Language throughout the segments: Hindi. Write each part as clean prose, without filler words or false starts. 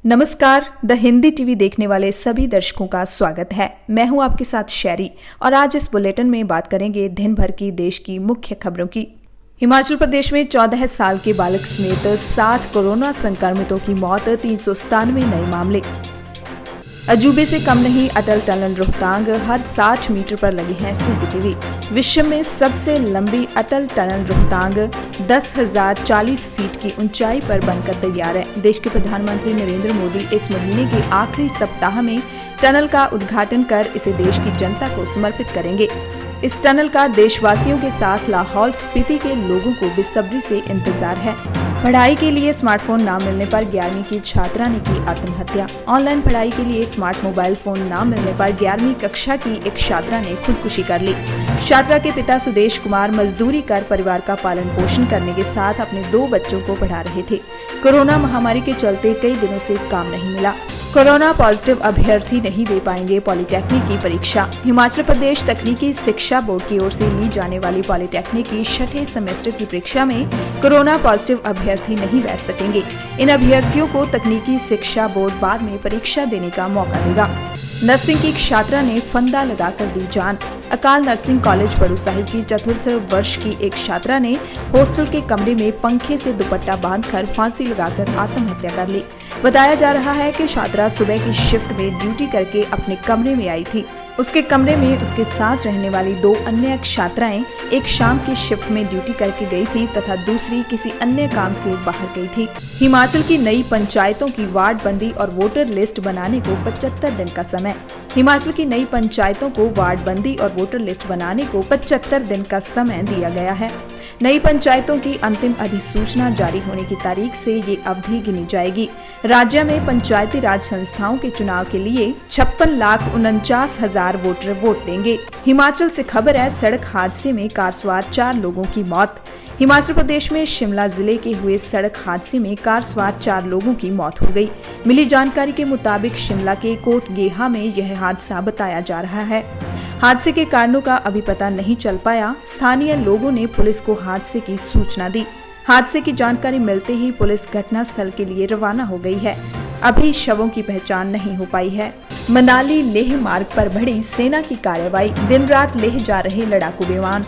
नमस्कार, द हिंदी टीवी देखने वाले सभी दर्शकों का स्वागत है। मैं हूं आपके साथ शैरी और आज इस बुलेटिन में बात करेंगे दिन भर की देश की मुख्य खबरों की। हिमाचल प्रदेश में 14 साल के बालक समेत 7 कोरोना संक्रमितों की मौत, 397 नए मामले। अजूबे से कम नहीं, अटल टनल रोहतांग, हर 60 मीटर पर लगे हैं सीसीटीवी। विश्व में सबसे लंबी अटल टनल रोहतांग 10,040 फीट की ऊंचाई पर बनकर तैयार है। देश के प्रधानमंत्री नरेंद्र मोदी इस महीने के आखिरी सप्ताह में टनल का उद्घाटन कर इसे देश की जनता को समर्पित करेंगे। इस टनल का देशवासियों के साथ लाहौल स्पीति के लोगों को बेसब्री से इंतजार है। पढ़ाई के लिए स्मार्टफोन न मिलने पर 11वीं की छात्रा ने की आत्महत्या। ऑनलाइन पढ़ाई के लिए स्मार्ट मोबाइल फोन न मिलने पर 11वीं कक्षा की एक छात्रा ने खुदकुशी कर ली। छात्रा के पिता सुदेश कुमार मजदूरी कर परिवार का पालन पोषण करने के साथ अपने 2 बच्चों को पढ़ा रहे थे। कोरोना महामारी के चलते कई दिनों से काम नहीं मिला। कोरोना पॉजिटिव अभ्यर्थी नहीं दे पाएंगे पॉलिटेक्निक की परीक्षा। हिमाचल प्रदेश तकनीकी शिक्षा बोर्ड की ओर से ली जाने वाली पॉलिटेक्निक की 6ठे सेमेस्टर की परीक्षा में कोरोना पॉजिटिव अभ्यर्थी नहीं बैठ सकेंगे। इन अभ्यर्थियों को तकनीकी शिक्षा बोर्ड बाद में परीक्षा देने का मौका देगा। नर्सिंग की छात्रा ने फंदा लगाकर दी जान। अकाल नर्सिंग कॉलेज बड़ू साहिब की 4th वर्ष की एक छात्रा ने हॉस्टल के कमरे में पंखे से दुपट्टा बांधकर फांसी लगाकर आत्महत्या कर ली। बताया जा रहा है कि छात्रा सुबह की शिफ्ट में ड्यूटी करके अपने कमरे में आई थी। उसके कमरे में उसके साथ रहने वाली 2 अन्य छात्राएं एक शाम की शिफ्ट में ड्यूटी करके गई थी तथा दूसरी किसी अन्य काम से बाहर गई थी। हिमाचल की नई पंचायतों की वार्ड बंदी और वोटर लिस्ट बनाने को 75 दिन का समय। हिमाचल की नई पंचायतों को वार्ड बंदी और वोटर लिस्ट बनाने को 75 दिन का समय दिया गया है। नई पंचायतों की अंतिम अधिसूचना जारी होने की तारीख से ये अवधि गिनी जाएगी। राज्य में पंचायती राज संस्थाओं के चुनाव के लिए 56,49,000 वोटर वोट देंगे। हिमाचल से खबर है, सड़क हादसे में कार सवार 4 लोगों की मौत। हिमाचल प्रदेश में शिमला जिले के हुए सड़क हादसे में कार सवार 4 लोगों की मौत हो गई। मिली जानकारी के मुताबिक शिमला के कोटगेहा में यह हादसा बताया जा रहा है। हादसे के कारणों का अभी पता नहीं चल पाया। स्थानीय लोगों ने पुलिस को हादसे की सूचना दी। हादसे की जानकारी मिलते ही पुलिस घटनास्थल के लिए रवाना हो गई है। अभी शवों की पहचान नहीं हो पाई है। मनाली लेह मार्ग पर बढ़ी सेना की कार्रवाई। दिन रात लेह जा रहे लड़ाकू विमान।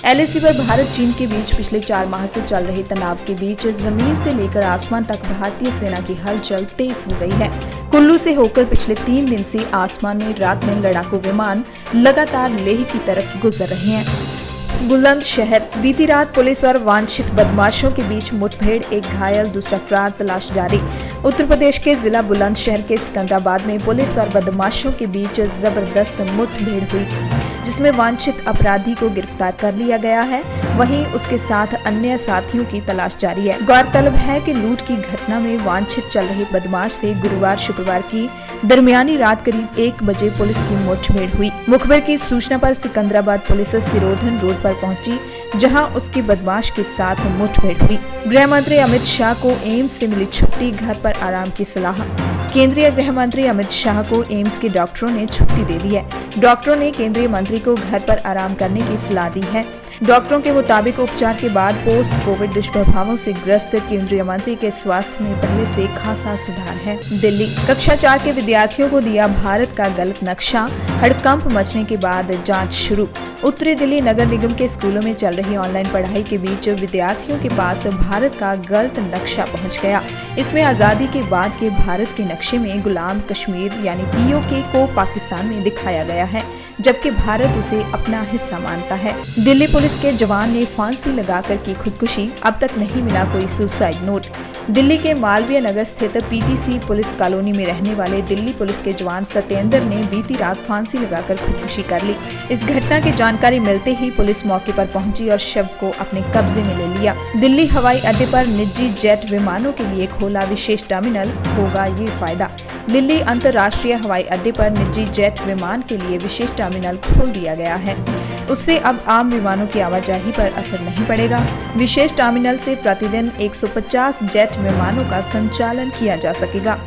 LAC पर भारत चीन के बीच पिछले 4 माह से चल रहे तनाव के बीच जमीन से लेकर आसमान तक भारतीय सेना की हलचल तेज हो गई है। कुल्लू से होकर पिछले 3 दिन से आसमान में रात में लड़ाकू विमान लगातार लेह की तरफ गुजर रहे हैं। बुलंदशहर, बीती रात पुलिस और वांछित बदमाशों के बीच मुठभेड़, एक घायल, दूसरा फरार, तलाश जारी। उत्तर प्रदेश के जिला बुलंदशहर के सिकंदराबाद में पुलिस और बदमाशों के बीच जबरदस्त मुठभेड़ हुई, जिसमें वांछित अपराधी को गिरफ्तार कर लिया गया है। वहीं उसके साथ अन्य साथियों की तलाश जारी है। गौरतलब है कि लूट की घटना में वांछित चल रहे बदमाश से गुरुवार शुक्रवार की दरमियानी रात करीब 1 बजे पुलिस की मुठभेड़ हुई। मुखबिर की सूचना पर सिकंदराबाद पुलिस सिरोधन रोड पर पहुंची, जहां उसके बदमाश के साथ मुठभेड़ हुई। गृह मंत्री अमित शाह को एम्स से मिली छुट्टी, घर पर आराम की सलाह। केंद्रीय गृह मंत्री अमित शाह को एम्स के डॉक्टरों ने छुट्टी दे दी है। डॉक्टरों ने केंद्रीय मंत्री को घर पर आराम करने की सलाह दी है। डॉक्टरों के मुताबिक उपचार के बाद पोस्ट कोविड दुष्प्रभावों से ग्रस्त केंद्रीय मंत्री के स्वास्थ्य में पहले से खासा सुधार है। दिल्ली, कक्षा 4 के विद्यार्थियों को दिया भारत का गलत नक्शा, हड़कंप मचने के बाद जांच शुरू। उत्तरी दिल्ली नगर निगम के स्कूलों में चल रही ऑनलाइन पढ़ाई के बीच विद्यार्थियों के पास भारत का गलत नक्शा पहुंच गया। इसमें आजादी के बाद के भारत के नक्शे में गुलाम कश्मीर यानी POK को पाकिस्तान में दिखाया गया है, जबकि भारत इसे अपना हिस्सा मानता है। दिल्ली पुलिस के जवान ने फांसी लगाकर की खुदकुशी, अब तक नहीं मिला कोई सुसाइड नोट। दिल्ली के मालवीय नगर स्थित PTC पुलिस कॉलोनी में रहने वाले दिल्ली पुलिस के जवान सत्येंद्र ने बीती रात फांसी लगाकर खुदकुशी कर ली। इस घटना की जानकारी मिलते ही पुलिस मौके पर पहुंची और शव को अपने कब्जे में ले लिया। दिल्ली हवाई अड्डे पर निजी जेट विमानों के लिए खोला विशेष टर्मिनल, होगा ये फायदा। दिल्ली अंतर्राष्ट्रीय हवाई अड्डे पर निजी जेट विमान के लिए विशेष टर्मिनल खोल दिया गया है। उससे अब आम विमानों की आवाजाही पर असर नहीं पड़ेगा। विशेष टर्मिनल से प्रतिदिन 150 जेट विमानों का संचालन किया जा सकेगा।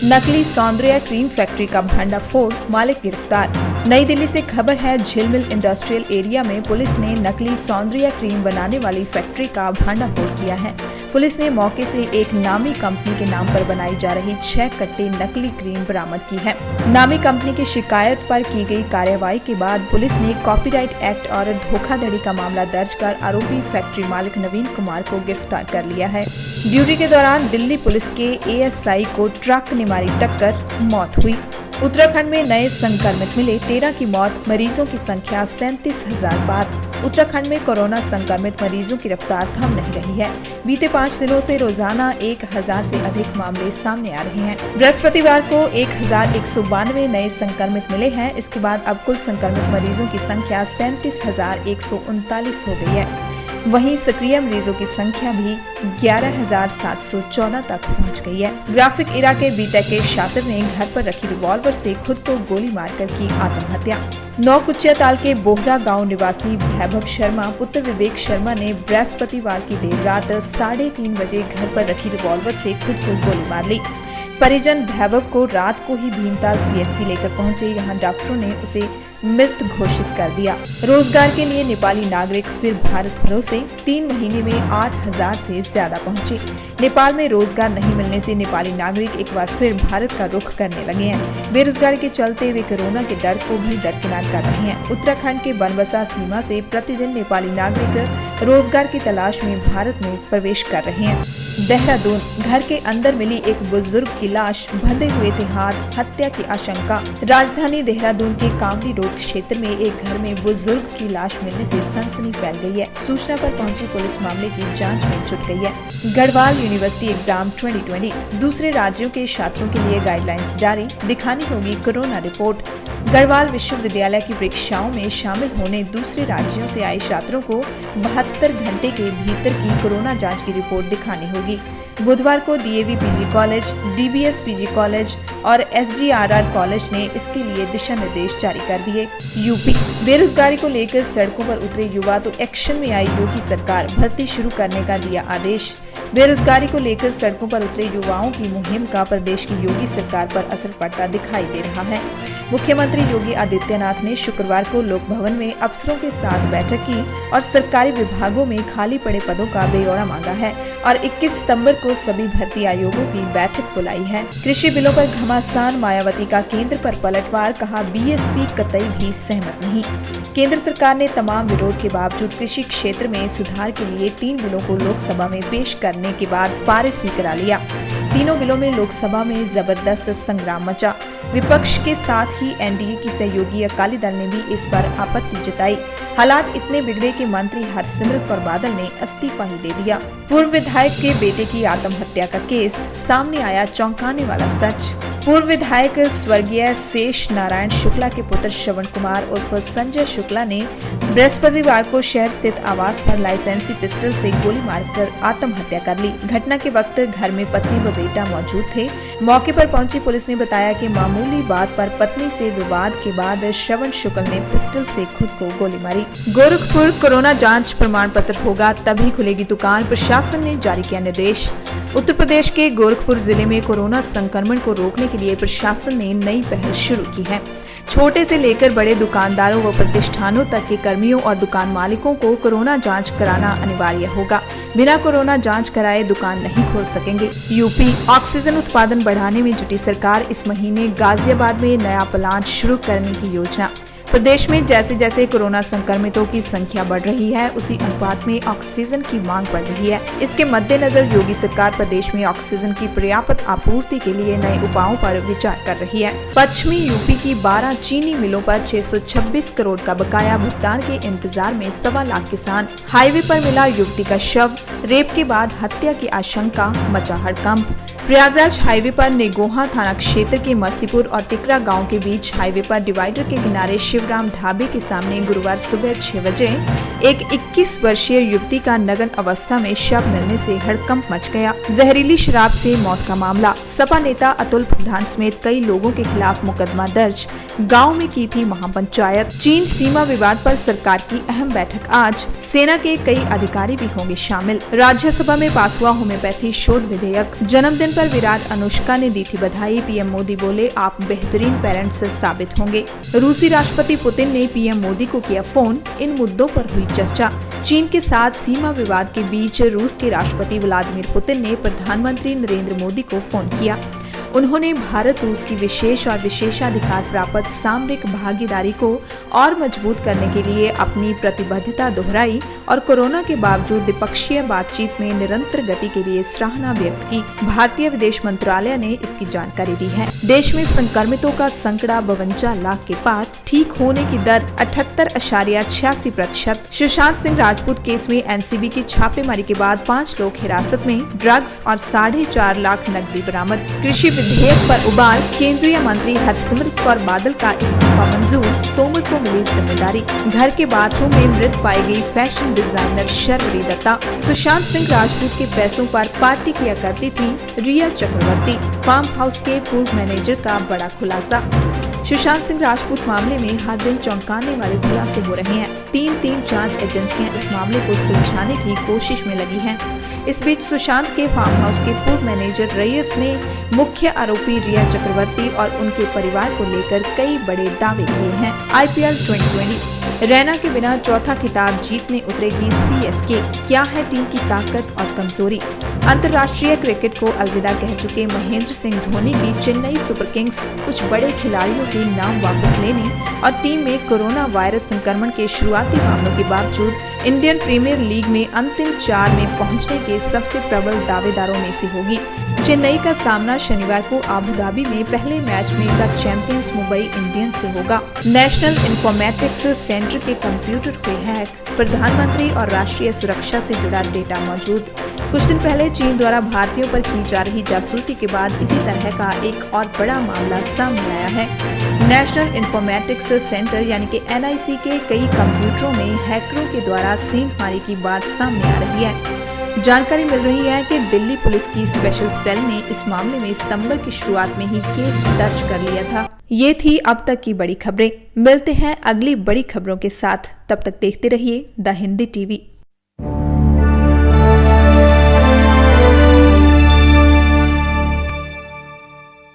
नकली सौंदर्य क्रीम फैक्ट्री का भंडाफोड़, मालिक गिरफ्तार। नई दिल्ली से खबर है, झिलमिल इंडस्ट्रियल एरिया में पुलिस ने नकली सौंदर्य क्रीम बनाने वाली फैक्ट्री का भंडाफोड़ किया है। पुलिस ने मौके से एक नामी कंपनी के नाम पर बनाई जा रही 6 कट्टे नकली क्रीम बरामद की है। नामी कंपनी की शिकायत पर की गई कार्रवाई के बाद पुलिस ने कॉपीराइट एक्ट और धोखाधड़ी का मामला दर्ज कर आरोपी फैक्ट्री मालिक नवीन कुमार को गिरफ्तार कर लिया है। ड्यूटी के दौरान दिल्ली पुलिस के ASI को ट्रक ने मारी टक्कर, मौत हुई। उत्तराखंड में नए संक्रमित मिले, 13 की मौत, मरीजों की संख्या 37,000 पार। उत्तराखंड में कोरोना संक्रमित मरीजों की रफ्तार थम नहीं रही है। बीते 5 दिनों से रोजाना 1000 से अधिक मामले सामने आ रहे हैं। बृहस्पतिवार को 1192 नए संक्रमित मिले हैं। इसके बाद अब कुल संक्रमित मरीजों की संख्या 37,139 हो गई है। वहीं सक्रिय मरीजों की संख्या भी 11,714 तक पहुंच गई है। ग्राफिक इरा के बीटेक के छात्र ने घर पर रखी रिवॉल्वर से खुद को गोली मारकर की आत्महत्या। नौकुचिया ताल के बोहरा गांव निवासी वैभव शर्मा पुत्र विवेक शर्मा ने बृहस्पतिवार की देर रात 3:30 बजे घर पर रखी रिवॉल्वर से खुद को गोली मार ली। परिजन वैभव को रात को ही भीमताल CHC लेकर पहुंचे। यहाँ डॉक्टरों ने उसे मृत घोषित कर दिया। रोजगार के लिए नेपाली नागरिक फिर भारत भरोसे, 3 महीने में 8,000 से ज्यादा पहुंचे। नेपाल में रोजगार नहीं मिलने से नेपाली नागरिक एक बार फिर भारत का रुख करने लगे हैं। बेरोजगारी के चलते वे कोरोना के डर को भी दरकिनार कर रहे हैं। उत्तराखंड के बनबसा सीमा से प्रतिदिन नेपाली नागरिक रोजगार की तलाश में भारत में प्रवेश कर रहे हैं। देहरादून, घर के अंदर मिली एक बुजुर्ग की लाश, बंधे हुए थे हाथ, हत्या की आशंका। राजधानी देहरादून के कामली रोड क्षेत्र में एक घर में बुजुर्ग की लाश मिलने से सनसनी फैल गई है। सूचना पर पहुंची पुलिस मामले की जांच में जुट गई है। गढ़वाल यूनिवर्सिटी एग्जाम 2020, दूसरे राज्यों के छात्रों के लिए गाइडलाइंस जारी, दिखानी होगी कोरोना रिपोर्ट। गढ़वाल विश्वविद्यालय की परीक्षाओं में शामिल होने दूसरे राज्यों से आए छात्रों को 72 घंटे के भीतर की कोरोना जांच की रिपोर्ट दिखानी होगी। बुधवार को DAV PG college, DBS PG college और SGRR कॉलेज ने इसके लिए दिशा निर्देश जारी कर दिए। यूपी, बेरोजगारी को लेकर सड़कों पर उतरे युवा तो एक्शन में आई योगी सरकार, भर्ती शुरू करने का दिया आदेश। बेरोजगारी को लेकर सड़कों पर उतरे युवाओं की मुहिम का प्रदेश की योगी सरकार पर असर पड़ता दिखाई दे रहा है। मुख्यमंत्री योगी आदित्यनाथ ने शुक्रवार को लोक भवन में अफसरों के साथ बैठक की और सरकारी विभागों में खाली पड़े पदों का ब्यौरा मांगा है और 21 सितंबर को सभी भर्ती आयोगों की बैठक बुलाई है। कृषि बिलों पर घमासान, मायावती का केंद्र पर पलटवार, कहा BSP कतई भी सहमत नहीं। केंद्र सरकार ने तमाम विरोध के बावजूद कृषि क्षेत्र में सुधार के लिए 3 बिलों को लोकसभा में पेश करने के बाद पारित भी करा लिया। तीनों बिलों में लोकसभा में जबरदस्त संग्राम मचा। विपक्ष के साथ ही NDA की सहयोगी अकाली दल ने भी इस पर आपत्ति जताई। हालात इतने बिगड़े कि मंत्री हरसिमरत कौर बादल ने इस्तीफा ही दे दिया। पूर्व विधायक के बेटे की आत्महत्या का केस, सामने आया चौंकाने वाला सच। पूर्व विधायक स्वर्गीय शेष नारायण शुक्ला के पुत्र श्रवण कुमार उर्फ संजय शुक्ला ने बृहस्पतिवार को शहर स्थित आवास पर लाइसेंसी पिस्टल से गोली मारकर आत्महत्या कर ली। घटना के वक्त घर में पत्नी व बेटा मौजूद थे। मौके पर पहुंची पुलिस ने बताया कि मामूली बात पर पत्नी से विवाद के बाद श्रवण शुक्ल ने पिस्टल से खुद को गोली मारी। गोरखपुर, कोरोना जांच प्रमाण पत्र होगा तभी खुलेगी दुकान, प्रशासन ने जारी किया निर्देश। उत्तर प्रदेश के गोरखपुर जिले में कोरोना संक्रमण को रोकने के लिए प्रशासन ने नई पहल शुरू की है। छोटे से लेकर बड़े दुकानदारों व प्रतिष्ठानों तक के कर्मियों और दुकान मालिकों को कोरोना जांच कराना अनिवार्य होगा। बिना कोरोना जांच कराए दुकान नहीं खोल सकेंगे। यूपी, ऑक्सीजन उत्पादन बढ़ाने में जुटी सरकार, इस महीने गाजियाबाद में नया प्लांट शुरू करने की योजना। प्रदेश में जैसे जैसे कोरोना संक्रमितों की संख्या बढ़ रही है, उसी अनुपात में ऑक्सीजन की मांग बढ़ रही है। इसके मद्देनजर योगी सरकार प्रदेश में ऑक्सीजन की पर्याप्त आपूर्ति के लिए नए उपायों पर विचार कर रही है। पश्चिमी यूपी की 12 चीनी मिलों पर 626 करोड़ का बकाया भुगतान के इंतजार में 1.25 लाख किसान। हाईवे पर मिला युवती का शव, रेप के बाद हत्या की आशंका, मचा हड़कंप। प्रयागराज हाईवे पर नेगोहा थाना क्षेत्र के मस्तीपुर और टिकरा गांव के बीच हाईवे पर डिवाइडर के किनारे शिवराम ढाबे के सामने गुरुवार सुबह 6 बजे एक 21 वर्षीय युवती का नग्न अवस्था में शव मिलने से हड़कंप मच गया। जहरीली शराब से मौत का मामला। सपा नेता अतुल प्रधान समेत कई लोगों के खिलाफ मुकदमा दर्ज। गाँव में की थी महापंचायत। चीन सीमा विवाद पर सरकार की अहम बैठक आज। सेना के कई अधिकारी भी होंगे शामिल। राज्यसभा में पास हुआ होम्योपैथी शोध विधेयक। जन्मदिन जन्मदिन पर विराट अनुष्का ने दी थी बधाई। पीएम मोदी बोले, आप बेहतरीन पेरेंट्स साबित होंगे। रूसी राष्ट्रपति पुतिन ने पीएम मोदी को किया फोन, इन मुद्दों पर हुई चर्चा। चीन के साथ सीमा विवाद के बीच रूस के राष्ट्रपति व्लादिमीर पुतिन ने प्रधानमंत्री नरेंद्र मोदी को फोन किया। उन्होंने भारत रूस की विशेष और विशेषाधिकार प्राप्त सामरिक भागीदारी को और मजबूत करने के लिए अपनी प्रतिबद्धता दोहराई और कोरोना के बावजूद द्विपक्षीय बातचीत में निरंतर गति के लिए सराहना व्यक्त की। भारतीय विदेश मंत्रालय ने इसकी जानकारी दी है। देश में संक्रमितों का संकड़ा 52 लाख के पार, ठीक होने की दर 78.86%। सुशांत सिंह राजपूत केस में एनसीबी की छापेमारी के बाद 5 लोग हिरासत में, ड्रग्स और 4.5 लाख नकदी बरामद। कृषि विधेयक पर उबाल, केंद्रीय मंत्री हरसिमरत कौर बादल का इस्तीफा मंजूर, तोमर को मिली जिम्मेदारी। घर के बाथरूम में मृत पाई गई फैशन डिजाइनर शर्वरी दत्ता। सुशांत सिंह राजपूत के पैसों पर पार्टी किया करती थी रिया चक्रवर्ती। फार्म हाउस के पूर्व मैनेजर का बड़ा खुलासा। सुशांत सिंह राजपूत मामले में हर दिन चौंकाने वाले खुलासे हो रहे हैं। 3 जांच एजेंसियां इस मामले को सुलझाने की कोशिश में लगी हैं। इस बीच सुशांत के फार्म हाउस के पूर्व मैनेजर रईस ने मुख्य आरोपी रिया चक्रवर्ती और उनके परिवार को लेकर कई बड़े दावे किए हैं। IPL 2020 रैना के बिना चौथा खिताब जीतने उतरेगी CSK, क्या है टीम की ताकत और कमजोरी? अंतर्राष्ट्रीय क्रिकेट को अलविदा कह चुके महेंद्र सिंह धोनी की चेन्नई सुपर किंग्स कुछ बड़े खिलाड़ियों के नाम वापस लेने और टीम में कोरोना वायरस संक्रमण के शुरुआती मामलों के बावजूद इंडियन प्रीमियर लीग में अंतिम 4 में पहुंचने के सबसे प्रबल दावेदारों में से होगी। चेन्नई का सामना शनिवार को अबू धाबी में पहले मैच में का चैंपियंस मुंबई इंडियंस से होगा। नेशनल इंफॉर्मेटिक्स सेंटर के कंप्यूटर हुए हैक, प्रधानमंत्री और राष्ट्रीय सुरक्षा से जुड़ा डेटा मौजूद। कुछ दिन पहले चीन द्वारा भारतीयों पर की जा रही जासूसी के बाद इसी तरह का एक और बड़ा मामला सामने आया है। नेशनल इंफॉर्मेटिक्स सेंटर यानी कि NIC के कई कंप्यूटरों में हैकरों के द्वारा सेंधमारी की बात सामने आ रही है। जानकारी मिल रही है कि दिल्ली पुलिस की स्पेशल सेल ने इस मामले में सितंबर की शुरुआत में ही केस दर्ज कर लिया था। ये थी अब तक की बड़ी खबरें। मिलते हैं अगली बड़ी खबरों के साथ, तब तक देखते रहिए द हिंदी TV।